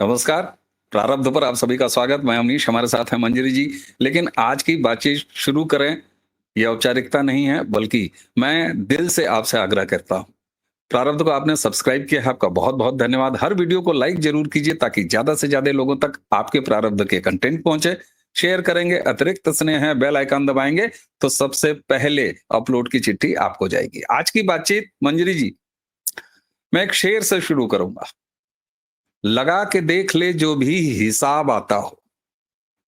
नमस्कार। प्रारब्ध पर आप सभी का स्वागत। मैं अमनीश, हमारे साथ हैं मंजरी जी। लेकिन आज की बातचीत शुरू करें, ये औपचारिकता नहीं है, बल्कि मैं दिल से आपसे आग्रह करता हूँ। प्रारब्ध को आपने सब्सक्राइब किया है, आपका बहुत-बहुत धन्यवाद। हर वीडियो को लाइक ज़रूर कीजिए ताकि ज़्यादा से ज़्यादा लोगों तक आपके प्रारब्ध के कंटेंट पहुँचे। शेयर करेंगे, अतिरिक्त स्नेह है, बेल आइकन दबाएँगे, तो सबसे पहले अपलोड की चिट्ठी आपको जाएगी। आज की बातचीत मंजरी जी, मैं एक शेर से शुरू करूँगा। लगा के देख ले जो भी हिसाब आता हो,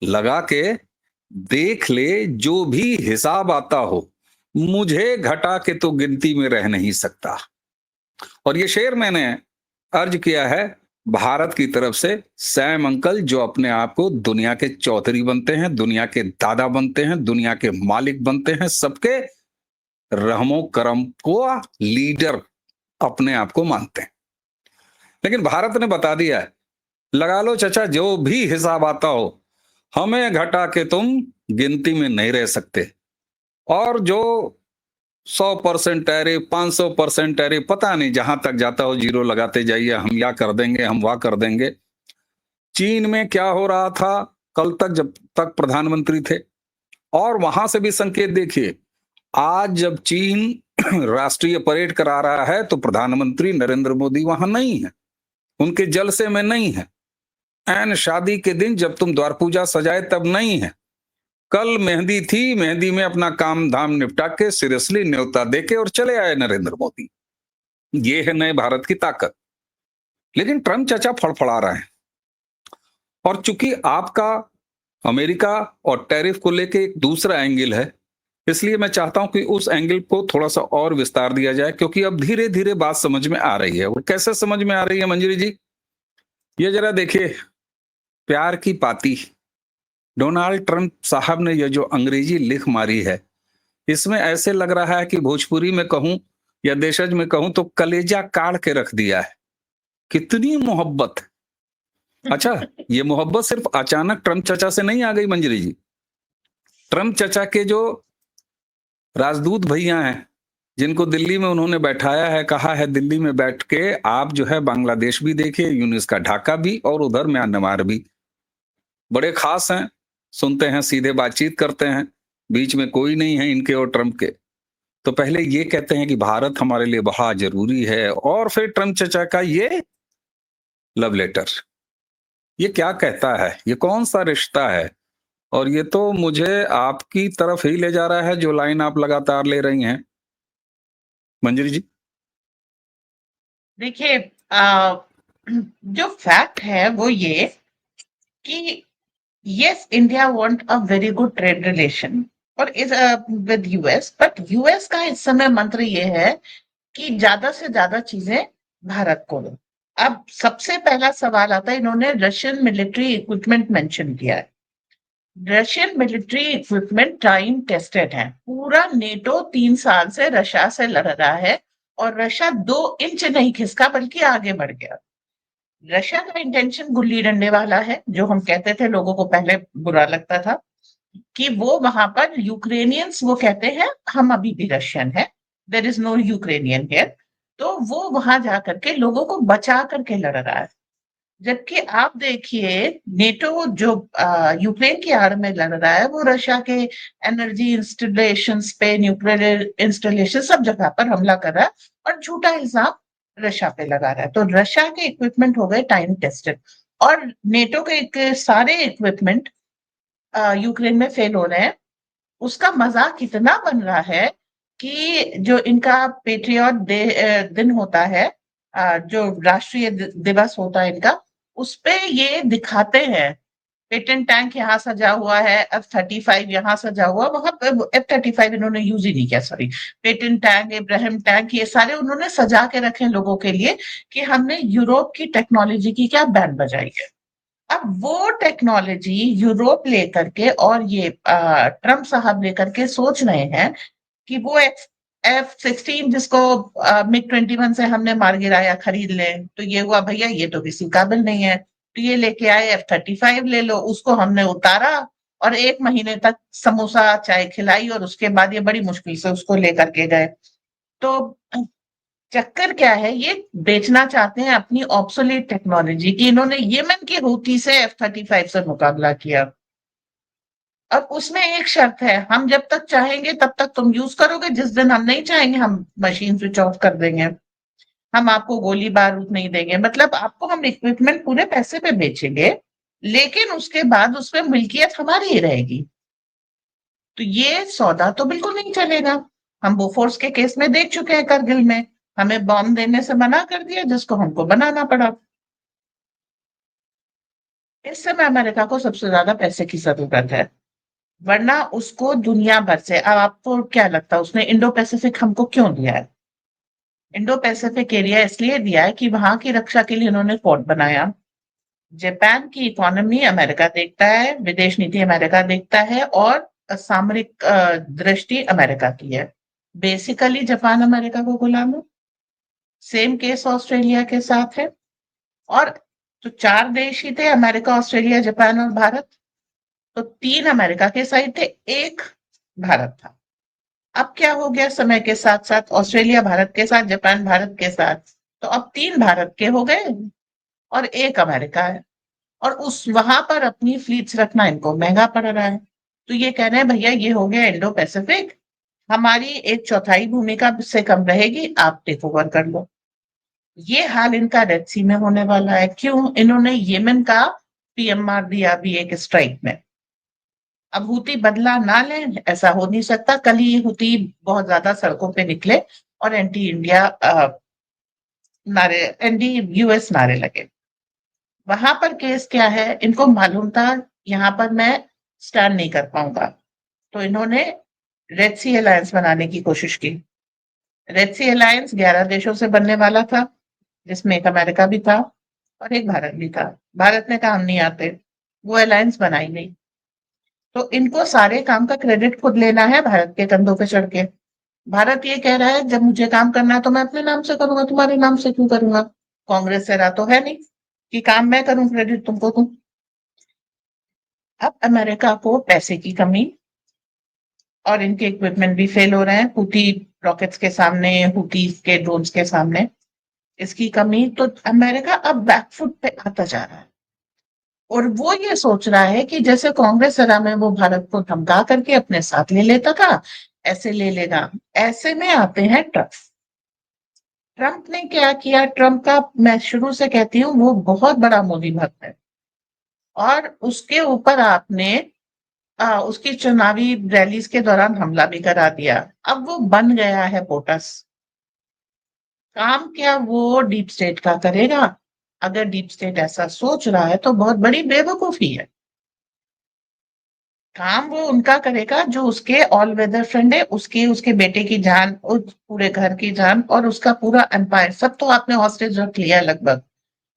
लगा के देख ले जो भी हिसाब आता हो, मुझे घटा के तो गिनती में रह नहीं सकता। और ये शेर मैंने अर्ज किया है भारत की तरफ से सैम अंकल, जो अपने आप को दुनिया के चौधरी बनते हैं, दुनिया के दादा बनते हैं, दुनिया के मालिक बनते हैं, सबके रहमो करम को लीडर अपने आप को मानते हैं। लेकिन भारत ने बता दिया है, लगा लो चचा जो भी हिसाब आता हो, हमें घटा के तुम गिनती में नहीं रह सकते। और जो 100% टैरिफ, 500% टैरिफ, पता नहीं जहां तक जाता हो, जीरो लगाते जाइए, हम या कर देंगे, हम वाह कर देंगे। चीन में क्या हो रहा था कल तक, जब तक प्रधानमंत्री थे, और वहां से भी संकेत देखिए। आज जब चीन राष्ट्रीय परेड करा रहा है तो प्रधानमंत्री नरेंद्र मोदी वहां नहीं है, उनके जलसे में नहीं है। एन शादी के दिन जब तुम द्वार पूजा सजाए तब नहीं है। कल मेहंदी थी, मेहंदी में अपना काम धाम निपटा के सीरियसली न्योता देके और चले आए नरेंद्र मोदी। ये है नए भारत की ताकत। लेकिन ट्रम्प चाचा फड़फड़ा रहे हैं, और चूंकि आपका अमेरिका और टैरिफ को लेके एक दूसरा एंगल है, इसलिए मैं चाहता हूं कि उस एंगल को थोड़ा सा और विस्तार दिया जाए, क्योंकि अब धीरे धीरे बात समझ में आ रही है। और कैसे समझ में आ रही है मंजरी जी, ये जरा देखिए। प्यार की पाती, डोनाल्ड ट्रंप साहब ने ये जो अंग्रेजी लिख मारी है, इसमें ऐसे लग रहा है कि भोजपुरी में कहूं या देशज में कहूं तो कलेजा काट के रख दिया है। कितनी मोहब्बत। अच्छा, ये मोहब्बत सिर्फ अचानक ट्रंप चचा से नहीं आ गई मंजरी जी। ट्रंप चचा के जो राजदूत भैया हैं, जिनको दिल्ली में उन्होंने बैठाया है, कहा है दिल्ली में बैठ के आप जो है बांग्लादेश भी देखिए, यूनिस का ढाका भी, और उधर म्यांमार भी। बड़े खास हैं, सुनते हैं, सीधे बातचीत करते हैं, बीच में कोई नहीं है इनके और ट्रंप के। तो पहले ये कहते हैं कि भारत हमारे लिए बहुत जरूरी है, और फिर ट्रंप चचा का ये लव लेटर, ये क्या कहता है, ये कौन सा रिश्ता है। और ये तो मुझे आपकी तरफ ही ले जा रहा है, जो लाइन आप लगातार ले रही हैं मंजरी जी। देखिए, जो फैक्ट है वो ये कि yes, India want a very good trade relation और is with US, but US का इस समय मंत्र ये है कि ज्यादा से ज्यादा चीजें भारत को दो। अब सबसे पहला सवाल आता है, इन्होंने रशियन मिलिट्री इक्विपमेंट मेंशन किया है। Russian military equipment time tested है। पूरा नेटो 3 साल से रशिया से लड़ रहा है और रशिया 2 इंच नहीं खिसका, बल्कि आगे बढ़ गया। रशिया का इंटेंशन गुल्ली डंडे वाला है, जो हम कहते थे, लोगों को पहले बुरा लगता था कि वो वहां पर यूक्रेनियंस, वो कहते हैं हम अभी भी रशियन है, there is no Ukrainian here. तो वो वहां जाकर के लोगों को बचा करके लड़ रहा है। जबकि आप देखिए, नेटो जो यूक्रेन की आड़ में लड़ रहा है, वो रशिया के एनर्जी इंस्टॉलेशन पे, न्यूक्लियर इंस्टॉलेशन, सब जगह पर हमला कर रहा है और झूठा इल्जाम रशिया पे लगा रहा है। तो रशिया के इक्विपमेंट हो गए टाइम टेस्टेड, और नेटो के सारे इक्विपमेंट यूक्रेन में फेल हो रहे हैं। उसका मजाक इतना बन रहा है कि जो इनका पेट्रियट दिन होता है, जो राष्ट्रीय दिवस होता है इनका, उस पे ये दिखाते हैं पेटेंट टैंक यहाँ सजा हुआ है, F-35 यहाँ सजा हुआ, वहां पे F-35 इन्होंने यूज ही नहीं किया, sorry. Patent tank, Ibrahim tank, ये सारे उन्होंने सजा के रखे हैं लोगों के लिए कि हमने यूरोप की टेक्नोलॉजी की क्या बैंड बजाई है। अब वो टेक्नोलॉजी यूरोप लेकर के और ये ट्रम्प साहब लेकर के सोच रहे हैं कि वो F-16, जिसको MiG-21 से हमने मार गिराया, खरीद लें। तो ये हुआ, भैया ये तो किसी काबिल नहीं है, तो ये लेके आए F-35 ले लो। उसको हमने उतारा और 1 महीने तक समोसा चाय खिलाई, और उसके बाद ये बड़ी मुश्किल से उसको लेकर के गए। तो चक्कर क्या है, ये बेचना चाहते हैं अपनी ऑब्सोलीट टेक्नोलॉजी की। इन्होंने यमन की हूती से F-35 से मुकाबला किया। अब उसमें एक शर्त है, हम जब तक चाहेंगे तब तक तुम यूज करोगे, जिस दिन हम नहीं चाहेंगे हम मशीन स्विच ऑफ कर देंगे, हम आपको गोली बारूद नहीं देंगे। मतलब आपको हम इक्विपमेंट पूरे पैसे पे बेचेंगे, लेकिन उसके बाद उसमें मिल्कियत हमारी ही रहेगी। तो ये सौदा तो बिल्कुल नहीं चलेगा। हम बोफोर्स के केस में देख चुके हैं, करगिल में हमें बॉम्ब देने से मना कर दिया, जिसको हमको बनाना पड़ा। इस समय अमेरिका को सबसे ज्यादा पैसे की जरूरत है, वरना उसको दुनिया भर से। अब आपको क्या लगता है उसने इंडो पैसिफिक हमको क्यों दिया है? इंडो पैसिफिक एरिया इसलिए दिया है कि वहां की रक्षा के लिए उन्होंने फोर्ट बनाया। जापान की इकोनॉमी अमेरिका देखता है, विदेश नीति अमेरिका देखता है, और सामरिक दृष्टि अमेरिका की है। बेसिकली जापान अमेरिका को गुलाम है। सेम केस ऑस्ट्रेलिया के साथ है। और तो चार देश ही थे, अमेरिका, ऑस्ट्रेलिया, जापान और भारत। तो तीन अमेरिका के साइड थे, एक भारत था। अब क्या हो गया, समय के साथ साथ ऑस्ट्रेलिया भारत के साथ, जापान भारत के साथ, तो अब तीन भारत के हो गए और एक अमेरिका है। और उस वहां पर अपनी फ्लीट्स रखना इनको महंगा पड़ रहा है। तो ये कह रहे हैं भैया ये हो गया इंडो पैसिफिक, हमारी एक चौथाई भूमिका से कम रहेगी, आप टेक ओवर कर लो। ये हाल इनका रेड सी में होने वाला है। क्यों? इन्होंने येमेन का पीएम मार दिया अभी एक स्ट्राइक में। अब हूती बदला ना लें ऐसा हो नहीं सकता। कल ही हूती बहुत ज्यादा सड़कों पे निकले और एंटी इंडिया नारे, एंटी यूएस नारे लगे। वहां पर केस क्या है, इनको मालूम था यहाँ पर मैं स्टैंड नहीं कर पाऊंगा, तो इन्होंने रेड सी अलायंस बनाने की कोशिश की। रेड सी अलायंस 11 देशों से बनने वाला था, जिसमें एक अमेरिका भी था और एक भारत भी था। भारत ने कहा हम नहीं आते, वो अलायंस बनाई नहीं। तो इनको सारे काम का क्रेडिट खुद लेना है, भारत के कंधों पे चढ़ के। भारत ये कह रहा है जब मुझे काम करना है तो मैं अपने नाम से करूंगा, तुम्हारे नाम से क्यों करूंगा? कांग्रेस से रहा तो है नहीं कि काम मैं करूं क्रेडिट तुमको दूं। अब अमेरिका को पैसे की कमी और इनके इक्विपमेंट भी फेल हो रहे हैं, हुती रॉकेट्स के सामने, हुती के ड्रोन्स के सामने इसकी कमी, तो अमेरिका अब बैकफुट पे आता जा रहा है। और वो ये सोच रहा है कि जैसे कांग्रेस एरा में वो भारत को धमका करके अपने साथ ले लेता था, ऐसे ले लेगा। ऐसे में आते हैं ट्रम्प। ट्रम्प ने क्या किया? ट्रम्प का मैं शुरू से कहती हूँ वो बहुत बड़ा मोदी भक्त है। और उसके ऊपर आपने उसकी चुनावी रैलीज के दौरान हमला भी करा दिया। अब वो बन गया है पोटस। काम क्या वो डीप स्टेट का करेगा? अगर डीप स्टेट ऐसा सोच रहा है तो बहुत बड़ी बेवकूफी है। काम वो उनका करेगा जो उसके ऑल वेदर फ्रेंड है, उसके उसके बेटे की जान, उस पूरे घर की जान और उसका पूरा एम्पायर, सब तो आपने हॉस्टेज रख लिया लगभग।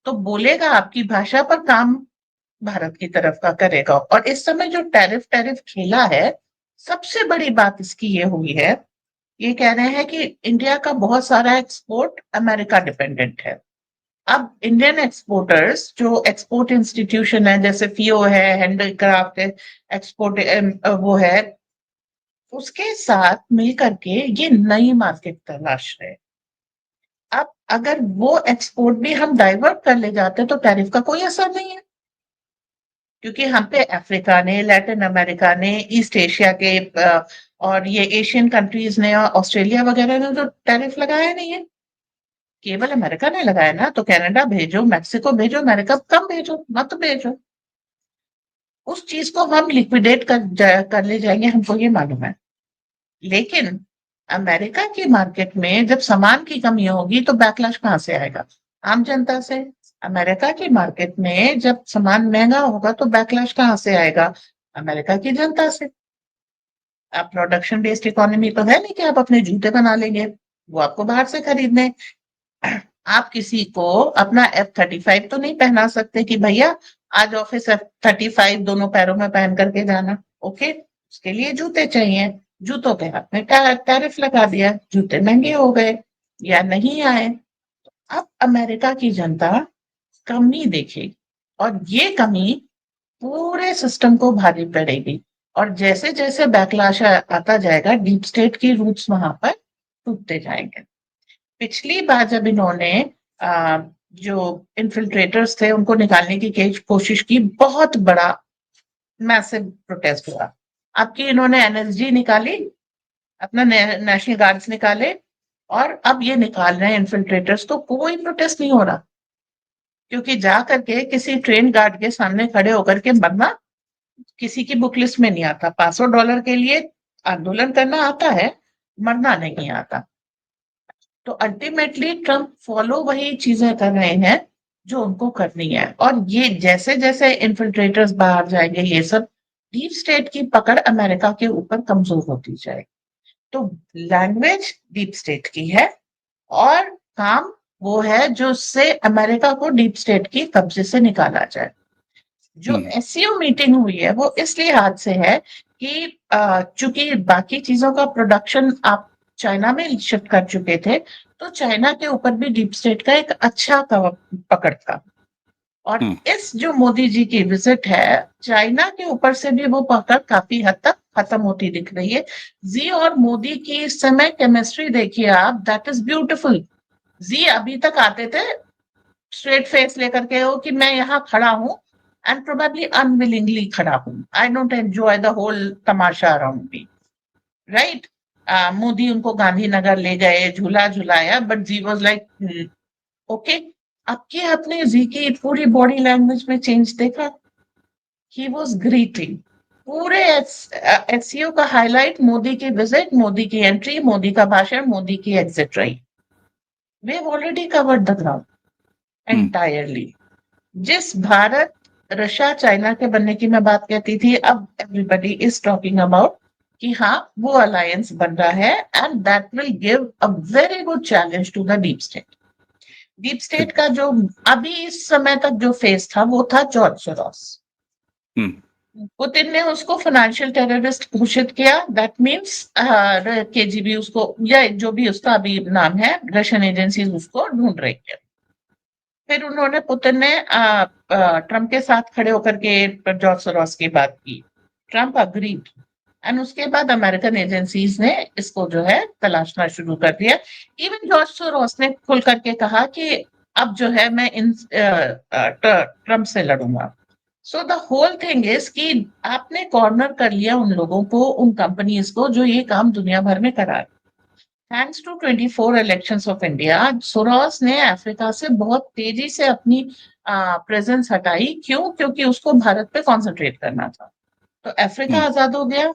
तो बोलेगा आपकी भाषा पर, काम भारत की तरफ का करेगा। और इस समय जो टैरिफ टैरिफ खेला है, सबसे बड़ी बात इसकी ये हुई है, ये कह रहे हैं कि इंडिया का बहुत सारा एक्सपोर्ट अमेरिका डिपेंडेंट है। अब इंडियन एक्सपोर्टर्स जो एक्सपोर्ट इंस्टीट्यूशन है, जैसे फियो है, हैंडीक्राफ्ट है, एक्सपोर्ट वो है, उसके साथ मिलकर के ये नई मार्केट तलाश रहे। अब अगर वो एक्सपोर्ट भी हम डाइवर्ट कर ले जाते तो टैरिफ का कोई असर नहीं है, क्योंकि हम पे अफ्रीका ने, लैटिन अमेरिका ने, ईस्ट एशिया के और ये एशियन कंट्रीज ने और ऑस्ट्रेलिया वगैरह ने तो टैरिफ लगाया नहीं है। केवल अमेरिका ने लगाया ना। तो कनाडा भेजो, मैक्सिको भेजो, अमेरिका कम भेजो, मत भेजो। उस चीज को हम लिक्विडेट कर ले जाएंगे, हमको ये मालूम है। लेकिन अमेरिका की मार्केट में जब सामान की कमी होगी तो बैकलैश कहाँ से आएगा? आम जनता से। अमेरिका की मार्केट में जब सामान महंगा होगा तो बैकलैश कहाँ से आएगा? अमेरिका की जनता से। आप प्रोडक्शन बेस्ड इकोनॉमी तो है नहीं कि आप अपने जूते बना लेंगे, वो आपको बाहर से खरीदने। आप किसी को अपना F-35 तो नहीं पहना सकते कि भैया आज ऑफिस F-35 दोनों पैरों में पहन करके जाना। ओके, उसके लिए जूते चाहिए। जूतों पे आपने टैरिफ लगा दिया, जूते महंगे हो गए या नहीं आए। अब अमेरिका की जनता कमी देखेगी और ये कमी पूरे सिस्टम को भारी पड़ेगी। और जैसे जैसे बैकलैश आता जाएगा, डीप स्टेट की रूट्स वहां पर टूटते जाएंगे। पिछली बार जब इन्होंने जो इन्फिल्ट्रेटर्स थे उनको निकालने की कोशिश की, बहुत बड़ा मैसिव प्रोटेस्ट हुआ। आपकी इन्होंने एनएसजी निकाली, अपना नेशनल गार्ड्स निकाले, और अब ये निकाल रहे हैं इन्फिल्ट्रेटर्स, तो कोई प्रोटेस्ट नहीं हो रहा, क्योंकि जा करके किसी ट्रेन गार्ड के सामने खड़े होकर के मरना किसी की बुक लिस्ट में नहीं आता। $500 के लिए आंदोलन करना आता है, मरना नहीं आता। तो अल्टीमेटली ट्रम्प फॉलो वही चीजें कर रहे हैं जो उनको करनी है, और ये जैसे जैसे इन्फिल्ट्रेटर्स बाहर जाएंगे, ये सब डीप स्टेट की पकड़ अमेरिका के ऊपर कमजोर होती जाएगी। तो लैंग्वेज डीप स्टेट की है, और काम वो है जो उससे अमेरिका को डीप स्टेट की कब्जे से निकाला जाए। जो एससीओ मीटिंग हुई है वो इस लिहाज से है कि चूंकि बाकी चीजों का प्रोडक्शन आप चाइना में शिफ्ट कर चुके थे, तो चाइना के ऊपर भी डीप स्टेट का एक अच्छा पकड़ था। और इस जो मोदी जी की विजिट है, चाइना के ऊपर से भी वो पकड़ काफी हद तक खत्म होती दिख रही है। जी और मोदी की इस समय केमिस्ट्री देखिए आप, दैट इज ब्यूटिफुल। जी अभी तक आते थे स्ट्रेट फेस लेकर के, हो कि मैं यहाँ खड़ा हूं, एंड प्रोबेबली अनविलिंगली खड़ा हूं, I don't enjoy the whole तमाशा अराउंड मी, राइट। मोदी उनको गांधीनगर ले गए, झूला झुलाया, but Xi was like okay. आपके अपने जी की पूरी बॉडी लैंग्वेज में चेंज देखा, ही वॉज ग्रीटिंग। पूरे एससीओ का हाईलाइट मोदी की विजिट, मोदी की एंट्री, मोदी का भाषण, मोदी की एग्जिट रही। We have already covered the ground entirely. जिस भारत रशिया चाइना के बनने की मैं बात कहती थी, अब एवरीबडी इज टॉकिंग अबाउट कि हाँ वो अलायंस बन रहा है, and that will give a very good challenge to the deep state. Deep state का जो अभी इस समय तक जो फेस था वो था जॉर्ज सोरोस। पुतिन ने उसको फाइनेंशियल टेररिस्ट घोषित किया, दैट मीन्स केजीबी उसको, या जो भी उसका अभी नाम है, रशियन एजेंसीज उसको ढूंढ रही है। फिर उन्होंने, पुतिन ने ट्रम्प के साथ खड़े होकर के जॉर्ज सोरोस की बात की, ट्रम्प अग्रीड, एंड उसके बाद अमेरिकन एजेंसीज ने इसको जो है तलाशना शुरू कर दिया। इवन जॉर्ज सोरोस ने खुल करके कहा कि अब जो है मैं इन ट्रम्प से लड़ूंगा। So the whole thing is कि आपने कॉर्नर कर लिया उन लोगों को, उन कंपनीज को जो ये काम दुनिया भर में करा। Thanks to 24 elections of India, Soros ने अफ्रीका से बहुत तेजी से अपनी प्रेजेंस हटाई। क्यों? क्योंकि उसको भारत पे कॉन्सेंट्रेट करना था। तो अफ्रीका आजाद हो गया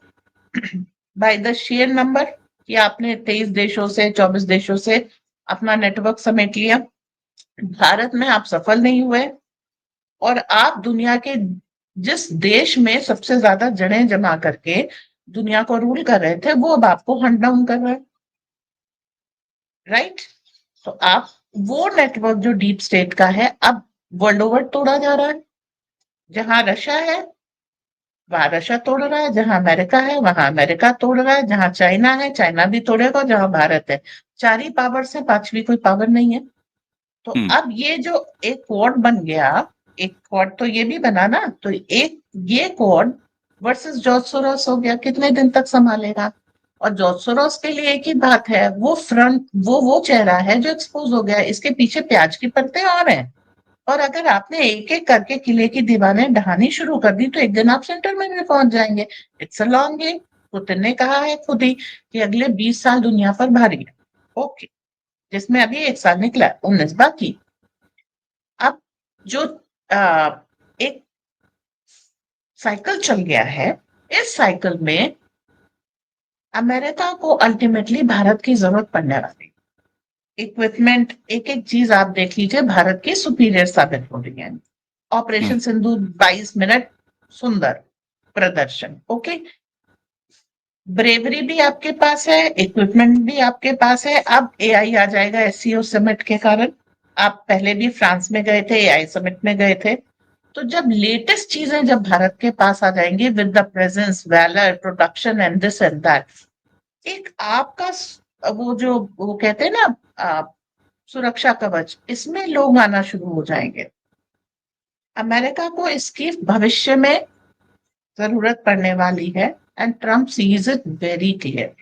बाय द शेयर नंबर, कि आपने 23 देशों से, 24 देशों से अपना नेटवर्क समेट लिया। भारत में आप सफल नहीं हुए, और आप दुनिया के जिस देश में सबसे ज्यादा जड़ें जमा करके दुनिया को रूल कर रहे थे, वो अब आपको हंट डाउन कर रहे हैं, राइट। तो आप वो नेटवर्क जो डीप स्टेट का है, अब वर्ल्ड ओवर तोड़ा जा रहा है। जहां रशिया है वहां रशिया तोड़ रहा है, जहां अमेरिका है वहां अमेरिका तोड़ रहा है, जहां चाइना है चाइना भी तोड़ेगा, जहां भारत है। चार ही पावर से पांचवी कोई पावर नहीं है। तो अब ये जो एक क्वाड बन गया, एक क्वाड तो ये भी बना ना, तो एक ये क्वाड वर्सेस जॉर्ज सोरोस हो गया, कितने दिन तक संभालेगा। और जॉर्ज सोरोस के लिए एक ही बात है, वो फ्रंट, वो चेहरा है जो एक्सपोज हो गया, इसके पीछे प्याज की परतें और हैं। और अगर आपने एक एक करके किले की दीवारें ढहानी शुरू कर दी, तो एक दिन आप सेंटर में भी पहुंच जाएंगे। It's a long game. Putin ने कहा है खुद ही कि अगले 20 साल दुनिया पर भारी है, ओके, जिसमें अभी 1 साल निकला, 19 बाकी। अब जो एक साइकिल चल गया है, इस साइकिल में अमेरिका को अल्टीमेटली भारत की जरूरत पड़ने वाली। इक्विपमेंट, एक एक चीज आप देख लीजिए, भारत की सुपीरियर साबित हो रही है। ऑपरेशन सिंधु 22 मिनट सुंदर प्रदर्शन, ओके। ब्रेवरी भी आपके पास है, इक्विपमेंट भी आपके पास है। अब एआई आ जाएगा एससीओ समिट के कारण। आप पहले भी फ्रांस में गए थे, एआई समिट में गए थे। तो जब लेटेस्ट चीजें जब भारत के पास आ जाएंगी with the presence, valour, production and this and that, एक आपका वो कहते हैं ना सुरक्षा कवच, इसमें लोग आना शुरू हो जाएंगे। अमेरिका को इसकी भविष्य में जरूरत पड़ने वाली है, and Trump sees it very clear.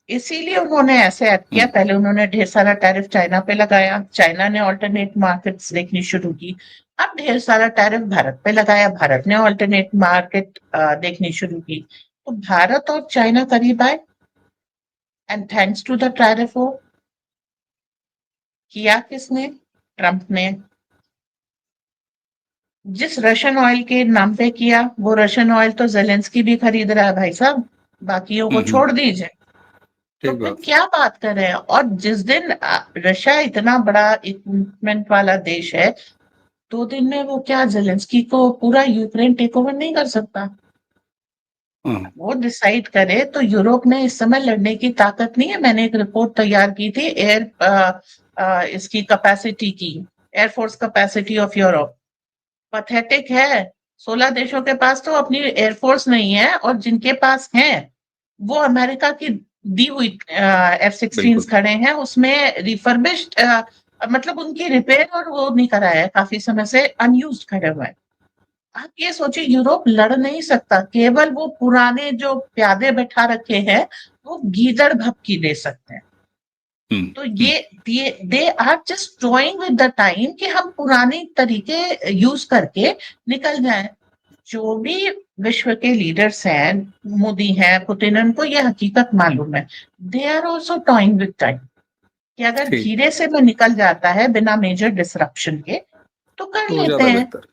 इसीलिए उन्होंने ऐसे एक्ट किया। पहले उन्होंने ढेर सारा टैरिफ चाइना पे लगाया, चाइना ने ऑल्टरनेट मार्केट्स देखनी शुरू की। अब ढेर सारा टैरिफ भारत पे लगाया, भारत ने ऑल्टरनेट मार्केट देखनी शुरू की। तो भारत और चाइना करीब आए, and thanks to the tariff वो किया किसने? ट्रंप ने। जिस रशियन ऑयल के नाम पे किया, वो रशियन ऑयल तो जेलेंस्की भी खरीद रहा है भाई साहब, बाकियों को छोड़ दीजिए। तो ठीक फिर बात। क्या बात कर रहे हैं? और जिस दिन रशिया इतना बड़ा इक्विपमेंट वाला देश है, 2 दिन में वो क्या जेलेंस्की को पूरा यूक्रेन टेक ओवर नहीं कर सकता? हाँ, वो डिसाइड करे तो यूरोप में इस समय लड़ने की ताकत नहीं है। मैंने एक रिपोर्ट तैयार की थी इसकी कैपेसिटी की, air force capacity of Europe pathetic है। 16 देशों के पास तो अपनी एयरफोर्स नहीं है, और जिनके पास है वो अमेरिका की दी हुई F-16 बिल्कुल। खड़े हैं, उसमें रिफर्बिश्ड मतलब उनकी रिपेयर और वो नहीं कराया है, काफी समय से अनयूज्ड खड़े हुए हैं। आप ये सोचिए, यूरोप लड़ नहीं सकता, केवल वो पुराने जो प्यादे बैठा रखे हैं वो गीदड़ भभकी दे सकते हैं। हम्म, तो ये they are just toying with the time कि हम पुराने तरीके यूज करके निकल जाएं। जो भी विश्व के लीडर्स हैं, मोदी हैं, पुतिन, उनको ये हकीकत मालूम है। They are also toying with time कि अगर ठीक। धीरे से वो निकल जाता है बिना मेजर डिसरप्शन के, तो कर तो लेते ज्यादा हैं। बेहतर।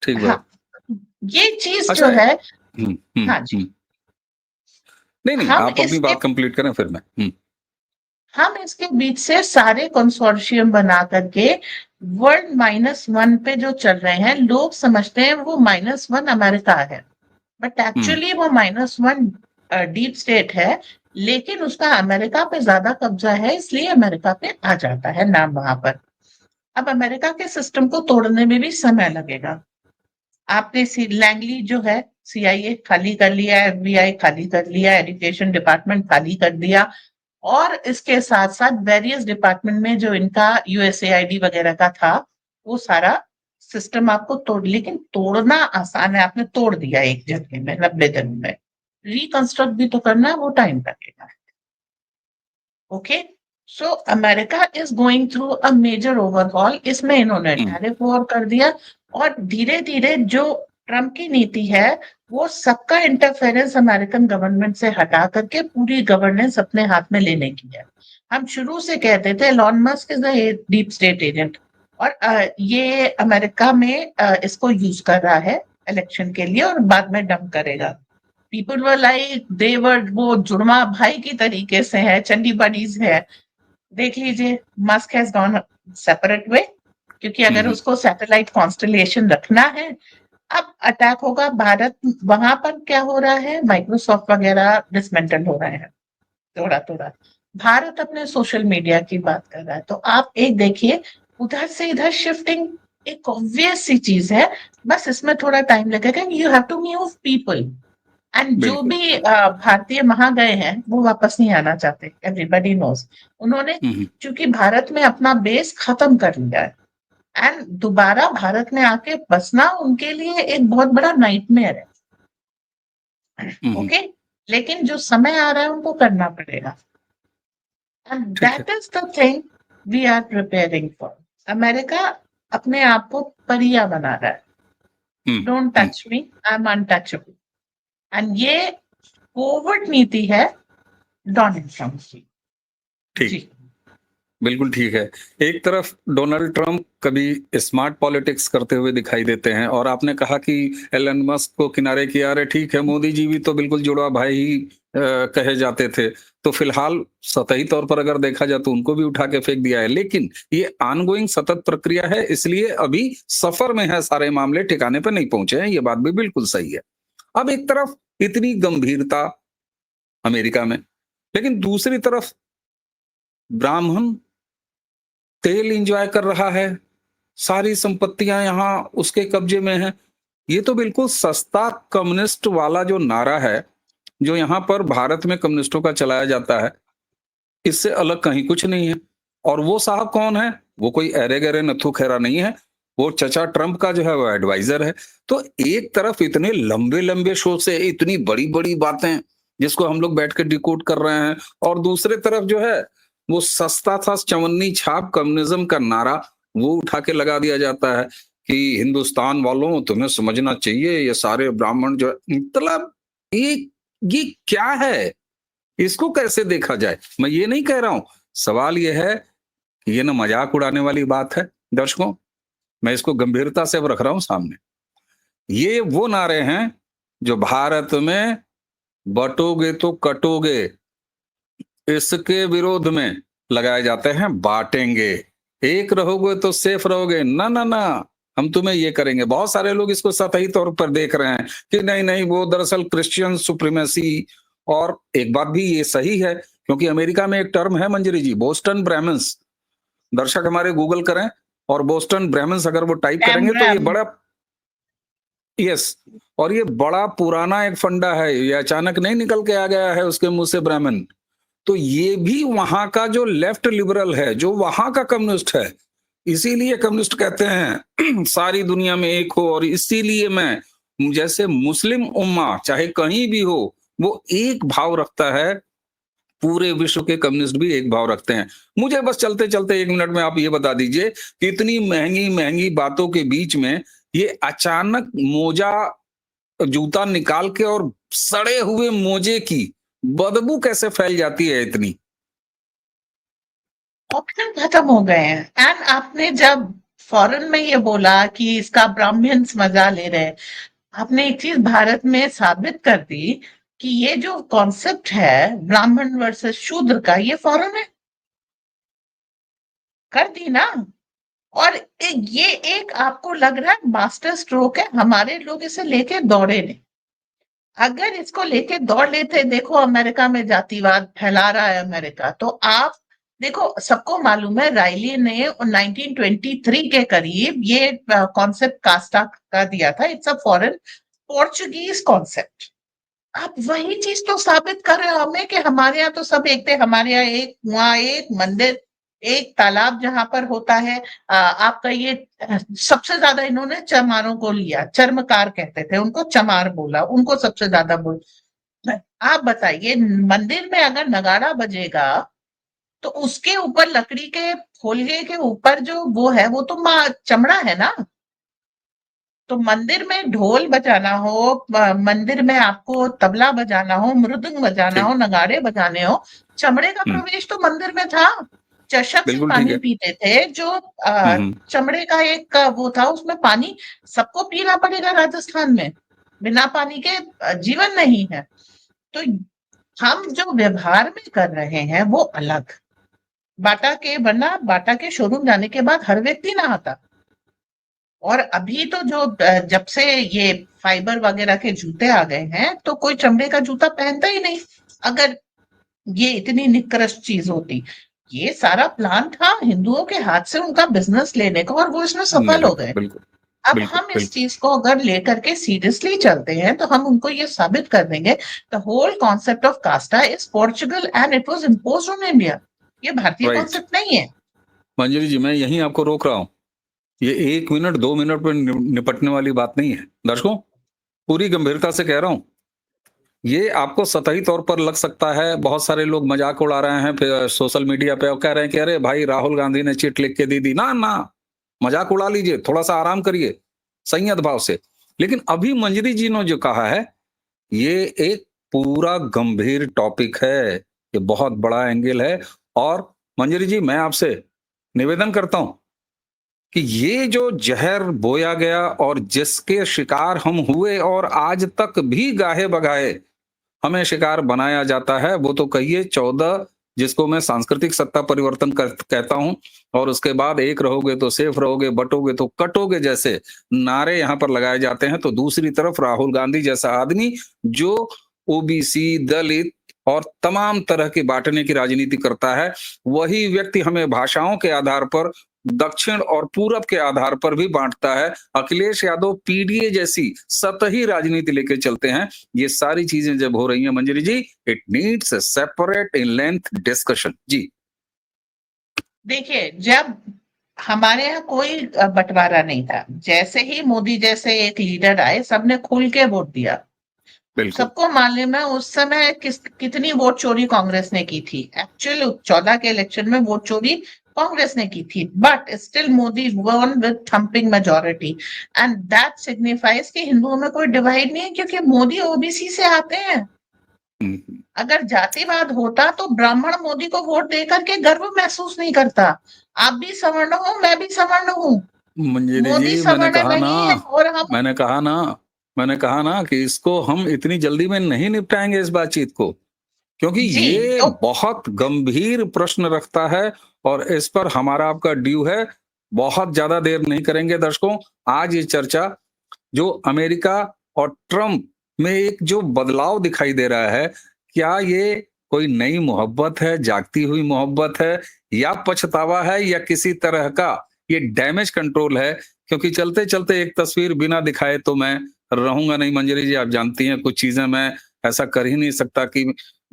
ठीक हाँ, बात। ये चीज अच्छा। जो है। हम्म, हम्म, हाँ जी। हम्म। नहीं नहीं, हम आप अपनी इसके बात कंप्लीट करें फिर मैं। हम इसके बीच से सारे कंसोर्शियम बना करके वर्ल्ड -1 पे जो चल रहे हैं, लोग समझते हैं वो -1 अमेरिका है, बट हम्म, एक्चुअली वो -1 डीप स्टेट है। लेकिन उसका अमेरिका पे ज्यादा कब्जा है, इसलिए अमेरिका पे आ जाता है नाम वहां पर। अब अमेरिका के सिस्टम को तोड़ने में भी समय लगेगा। आपने लैंगली जो है, CIA खाली कर लिया, FBI खाली कर लिया, एजुकेशन डिपार्टमेंट खाली कर दिया, और इसके साथ साथ वेरियस डिपार्टमेंट में जो इनका USAID वगैरह का था, वो सारा सिस्टम आपको तोड़, लेकिन तोड़ना आसान है, आपने तोड़ दिया एक झटके में 90 दिन में। रिकंस्ट्रक्ट भी तो करना है, वो टाइम लगेगा। Okay, so America is going through a major overhaul. इसमें इन्होंने हम्म, टैरिफ वॉर कर दिया, और धीरे धीरे जो ट्रम्प की नीति है, वो सबका इंटरफेरेंस अमेरिकन गवर्नमेंट से हटा करके पूरी गवर्नेंस अपने हाथ में लेने की है। हम शुरू से कहते थे Elon Musk is a deep state agent, और ये अमेरिका में इसको यूज कर रहा है इलेक्शन के लिए, और बाद में डंप करेगा। पीपल वर लाइक दे वर, वो जुड़वा भाई की तरीके से है, चंडी बडीज है। देख लीजिए, Musk has gone separate way, क्योंकि अगर हम्म, उसको सैटेलाइट कॉन्स्टलेशन रखना है। अब अटैक होगा भारत, वहां पर क्या हो रहा है, माइक्रोसॉफ्ट वगैरह डिसमेंटल हो रहे हैं, थोड़ा थोड़ा। भारत अपने सोशल मीडिया की बात कर रहा है, तो आप एक देखिए, उधर से इधर शिफ्टिंग एक ऑब्वियस सी चीज है। बस इसमें थोड़ा टाइम लगेगा, you have to move people. And जो बिल्कुल। भी भारतीय वहां गए हैं, वो वापस नहीं आना चाहते, एवरीबडी नोज। उन्होंने हम्म, क्योंकि भारत में अपना बेस खत्म कर लिया है, एंड दोबारा भारत में आके बसना उनके लिए एक बहुत बड़ा नाइटमेयर है। हम्म। ओके, लेकिन जो समय आ रहा है उनको करना पड़ेगा, एंड ठीक है। That is the thing we are preparing for. America अपने आप को परिया बना रहा है, hmm, don't hmm. Touch me, I am untouchable. And ये कोवर्ट नीति है डोनाल्ड ट्रंप की। ठीक। जी। बिल्कुल ठीक है। एक तरफ डोनाल्ड ट्रंप कभी स्मार्ट पॉलिटिक्स करते हुए दिखाई देते हैं, और आपने कहा कि एलन मस्क को किनारे किया। अरे ठीक है, मोदी जी भी तो बिल्कुल जुड़वा भाई ही कहे जाते थे। तो फिलहाल सतही तौर पर अगर देखा जाए तो उनको भी उठा के फेंक दिया है, लेकिन ये ऑनगोइंग सतत प्रक्रिया है, इसलिए अभी सफर में है, सारे मामले ठिकाने पर नहीं पहुंचे हैं। ये बात भी बिल्कुल सही है। अब एक तरफ इतनी गंभीरता अमेरिका में, लेकिन दूसरी तरफ ब्राह्मण तेल इंजॉय कर रहा है, सारी संपत्तियां यहां उसके कब्जे में हैं। ये तो बिल्कुल सस्ता कम्युनिस्ट वाला जो नारा है, जो यहां पर भारत में कम्युनिस्टों का चलाया जाता है, इससे अलग कहीं कुछ नहीं है। और वो साहब कौन है? वो कोई अरे गरे नथु खेरा नहीं है, वो चचा ट्रंप का जो है वो एडवाइजर है। तो एक तरफ इतने लंबे लंबे शो से इतनी बड़ी बड़ी बातें, जिसको हम लोग बैठ के डिकोड कर रहे हैं, और दूसरे तरफ जो है वो सस्ता था चवन्नी छाप कम्युनिज्म का नारा वो उठा के लगा दिया जाता है कि हिंदुस्तान वालों तुम्हें समझना चाहिए ये सारे ब्राह्मण जो मतलब ये क्या है, इसको कैसे देखा जाए। मैं ये नहीं कह रहा हूं, सवाल ये है कि ये ना मजाक उड़ाने वाली बात है दर्शकों, मैं इसको गंभीरता से रख रहा हूं सामने। ये वो नारे हैं जो भारत में बटोगे तो कटोगे इसके विरोध में लगाए जाते हैं, बांटेंगे, एक रहोगे तो सेफ रहोगे, ना ना ना, हम तुम्हें ये करेंगे। बहुत सारे लोग इसको सतही तौर पर देख रहे हैं कि नहीं नहीं वो दरअसल क्रिश्चियन सुप्रीमेसी। और एक बात भी ये सही है, क्योंकि अमेरिका में एक टर्म है मंजरी जी, बोस्टन ब्राह्मण्स। दर्शक हमारे गूगल करें और बोस्टन ब्राह्मण्स अगर वो टाइप करेंगे तो ये बड़ा, यस, और ये बड़ा पुराना एक फंडा है, ये अचानक नहीं निकल के आ गया है उसके मुंह से ब्राह्मण। तो ये भी वहां का जो लेफ्ट लिबरल है, जो वहां का कम्युनिस्ट है, इसीलिए कम्युनिस्ट कहते हैं सारी दुनिया में एक हो, और इसीलिए मैं जैसे मुस्लिम उम्मा चाहे कहीं भी हो वो एक भाव रखता है, पूरे विश्व के कम्युनिस्ट भी एक भाव रखते हैं। मुझे बस चलते चलते 1 मिनट में आप ये बता दीजिए कि इतनी महंगी महंगी बातों के बीच में ये अचानक मोजा जूता निकाल के और सड़े हुए मोजे की बदबू कैसे फैल जाती है इतनी। ऑप्शन खत्म हो गए हैं। एंड आपने जब फॉरेन में ये बोला कि इसका ब्राह्मण्स मजा ले रहे हैं, आपने एक चीज भारत में साबित कर दी कि ये जो कॉन्सेप्ट है ब्राह्मण वर्सेस शूद्र का, ये फॉरेन में कर दी ना। और ये एक आपको लग रहा है मास्टर स्ट्रोक है, हमारे लोग इसे लेके दौड़े नहीं। अगर इसको लेके दौड़ लेते, देखो अमेरिका में जातिवाद फैला रहा है अमेरिका, तो आप देखो सबको मालूम है राइली ने 1923 के करीब ये कॉन्सेप्ट कास्टा का दिया था। It's a foreign Portuguese concept. आप वही चीज तो साबित कर रहे हो हमें कि हमारे यहाँ तो सब एक थे, हमारे यहाँ एक कुआं, एक मंदिर, एक तालाब जहां पर होता है। आपका ये सबसे ज्यादा इन्होंने चमारों को लिया, चर्मकार कहते थे उनको, चमार बोला उनको सबसे ज्यादा बोल। आप बताइए मंदिर में अगर नगाड़ा बजेगा तो उसके ऊपर लकड़ी के खोलगे के ऊपर जो वो है वो तो चमड़ा है ना। तो मंदिर में ढोल बजाना हो, मंदिर में आपको तबला बजाना हो, मृदंग बजाना हो, ठीक, नगाड़े बजाने हो, चमड़े का हम्म, प्रवेश तो मंदिर में था। चषक से बिल्कुल ठीक पानी है। पीते थे जो चमड़े का एक वो था, उसमें पानी सबको पीना पड़ेगा राजस्थान में, बिना पानी के जीवन नहीं है। तो हम जो व्यवहार में कर रहे हैं वो अलग। बाटा के, वरना बाटा के शोरूम जाने के बाद हर व्यक्ति नहाता। और अभी तो जो जब से ये फाइबर वगैरह के जूते आ गए हैं तो कोई चमड़े का जूता पहनता ही नहीं। अगर ये इतनी निकृष्ट चीज होती, ये सारा प्लान था हिंदुओं के हाथ से उनका बिजनेस लेने का, और वो इसमें सफल नहीं, हो गए। बिल्कुल अब बिल्कुल हम इस बिल्कुल। चीज को अगर लेकर के सीरियसली चलते हैं तो हम उनको ये साबित कर देंगे the whole concept of casta is Portugal and it was imposed on India. ये भारतीय राइट, कॉन्सेप्ट नहीं है। मंजरी जी मैं यहीं आपको रोक रहा हूं, ये 1 मिनट 2 मिनट पर निपटने वाली बात नहीं है दर्शकों, पूरी गंभीरता से कह रहा हूं। ये आपको सतही तौर पर लग सकता है, बहुत सारे लोग मजाक उड़ा रहे हैं फिर सोशल मीडिया पे और कह रहे हैं कि अरे भाई राहुल गांधी ने चिट लिख के दी दी, ना ना, मजाक उड़ा लीजिए, थोड़ा सा आराम करिए संयत भाव से। लेकिन अभी मंजरी जी ने जो कहा है ये एक पूरा गंभीर टॉपिक है, ये बहुत बड़ा एंगल है। और मंजरी जी मैं आपसे निवेदन करता हूं कि ये जो जहर बोया गया और जिसके शिकार हम हुए और आज तक भी गाहे बगाए हमें शिकार बनाया जाता है, वो तो कहिए 14, जिसको मैं सांस्कृतिक सत्ता परिवर्तन कहता हूं, और उसके बाद एक रहोगे तो सेफ रहोगे, बटोगे तो कटोगे जैसे नारे यहां पर लगाए जाते हैं, तो दूसरी तरफ राहुल गांधी जैसा आदमी जो ओबीसी, दलित और तमाम तरह की बांटने की राजनीति करता है, वही व्यक्ति हमें भाषाओं के आधार पर दक्षिण और पूरब के आधार पर भी बांटता है। अखिलेश यादव पीडीए जैसी सतही राजनीति लेके चलते हैं। ये सारी चीजें जब हो रही हैं Manjari ji, it needs a separate in length discussion जी। देखिए जब हमारे यहाँ कोई बंटवारा नहीं था, जैसे ही मोदी जैसे एक लीडर आए सबने खुल के वोट दिया। बिल्कुल सबको मालूम है उस समय कितनी वोट चोरी कांग्रेस ने की थी। एक्चुअल 14 के इलेक्शन में वोट चोरी कांग्रेस ने की थी, but still Modi one with thumping majority, and that signifies कि हिंदुओं में कोई डिवाइड नहीं है, क्योंकि मोदी ओबीसी से आते हैं। हम्म, अगर जातिवाद होता तो ब्राह्मण मोदी को वोट देकर के गर्व महसूस नहीं करता। आप भी सवर्ण हो, मैं भी सवर्ण हूँ, मंजरी मोदी जी सवर्ण नहीं है, और हम मैंने कहा ना मैंने कहा ना कि इसको हम इतनी जल्दी में नहीं निपटाएंगे इस बातचीत को, क्योंकि जी ये तो बहुत गंभीर प्रश्न रखता है और इस पर हमारा आपका ड्यू है। बहुत ज्यादा देर नहीं करेंगे दर्शकों। आज ये चर्चा जो अमेरिका और ट्रम्प में एक जो बदलाव दिखाई दे रहा है, क्या ये कोई नई मोहब्बत है, जागती हुई मोहब्बत है, या पछतावा है, या किसी तरह का ये डैमेज कंट्रोल है? क्योंकि चलते चलते एक तस्वीर बिना दिखाए तो मैं रहूंगा नहीं मंजरी जी। आप जानती हैं कुछ चीजें मैं ऐसा कर ही नहीं सकता कि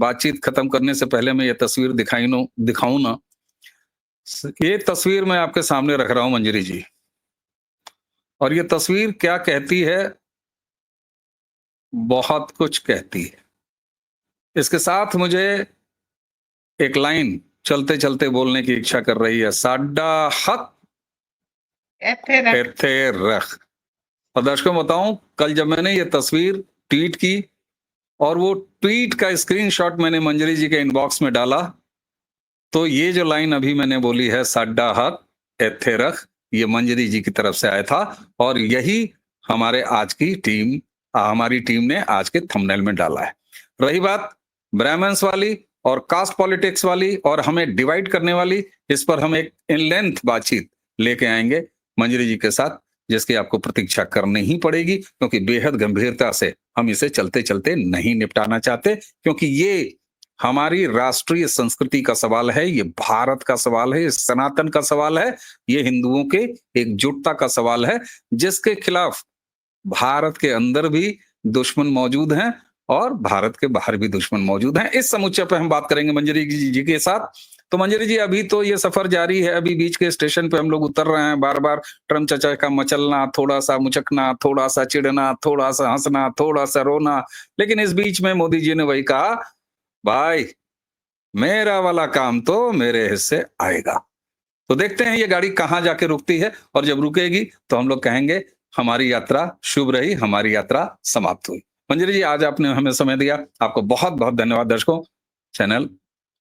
बातचीत खत्म करने से पहले मैं ये तस्वीर दिखाऊं ना। ये तस्वीर मैं आपके सामने रख रहा हूं मंजरी जी, और ये तस्वीर क्या कहती है? बहुत कुछ कहती है। इसके साथ मुझे एक लाइन चलते चलते बोलने की इच्छा कर रही है, साडा हक ऐथे रख। एथे रख। और दर्शकों बताऊं, कल जब मैंने ये तस्वीर ट्वीट की और वो ट्वीट का स्क्रीनशॉट मैंने मंजरी जी के इनबॉक्स में डाला, तो ये जो लाइन अभी मैंने बोली है, साडा हक एथे रख, ये मंजरी जी की तरफ से आया था। और यही हमारी टीम ने आज के थंबनेल में डाला है। रही बात ब्राह्मण्स वाली और कास्ट पॉलिटिक्स वाली और हमें डिवाइड करने वाली, इस पर हम एक इन लेंथ बातचीत लेके आएंगे मंजरी जी के साथ, जिसकी आपको प्रतीक्षा करनी ही पड़ेगी, क्योंकि बेहद गंभीरता से हम इसे चलते चलते नहीं निपटाना चाहते, क्योंकि ये हमारी राष्ट्रीय संस्कृति का सवाल है, ये भारत का सवाल है, ये सनातन का सवाल है, ये हिंदुओं के एकजुटता का सवाल है, जिसके खिलाफ भारत के अंदर भी दुश्मन मौजूद हैं और भारत के बाहर भी दुश्मन मौजूद हैं। इस समुच्चय पे हम बात करेंगे मंजरी जी के साथ। तो मंजरी जी, अभी तो ये सफर जारी है, अभी बीच के स्टेशन पे हम लोग उतर रहे हैं। बार बार ट्रम्प चाचा का मचलना, थोड़ा सा मुचकना, थोड़ा सा चिढ़ना, थोड़ा सा हंसना, थोड़ा सा रोना, लेकिन इस बीच में मोदी जी ने वही कहा, भाई मेरा वाला काम तो मेरे हिस्से आएगा। तो देखते हैं ये गाड़ी कहाँ जाके रुकती है, और जब रुकेगी तो हम लोग कहेंगे हमारी यात्रा शुभ रही, हमारी यात्रा समाप्त हुई। मंजरी जी, आज आपने हमें समय दिया, आपको बहुत बहुत धन्यवाद। दर्शकों, चैनल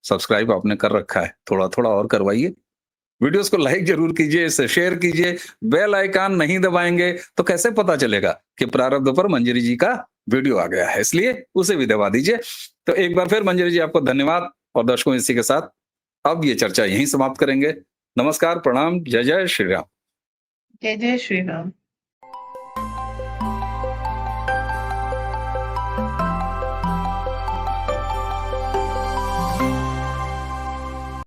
सब्सक्राइब आपने कर रखा है, थोड़ा थोड़ा और करवाइए, वीडियोस को लाइक जरूर कीजिए, इसे शेयर कीजिए। बेल आइकन नहीं दबाएंगे तो कैसे पता चलेगा कि प्रारब्ध पर मंजरी जी का वीडियो आ गया है, इसलिए उसे भी दबा दीजिए। तो एक बार फिर मंजरी जी, आपको धन्यवाद। और दर्शकों, इसी के साथ अब ये चर्चा यहीं समाप्त करेंगे। नमस्कार, प्रणाम, जय जय श्री राम। जय जय श्री राम।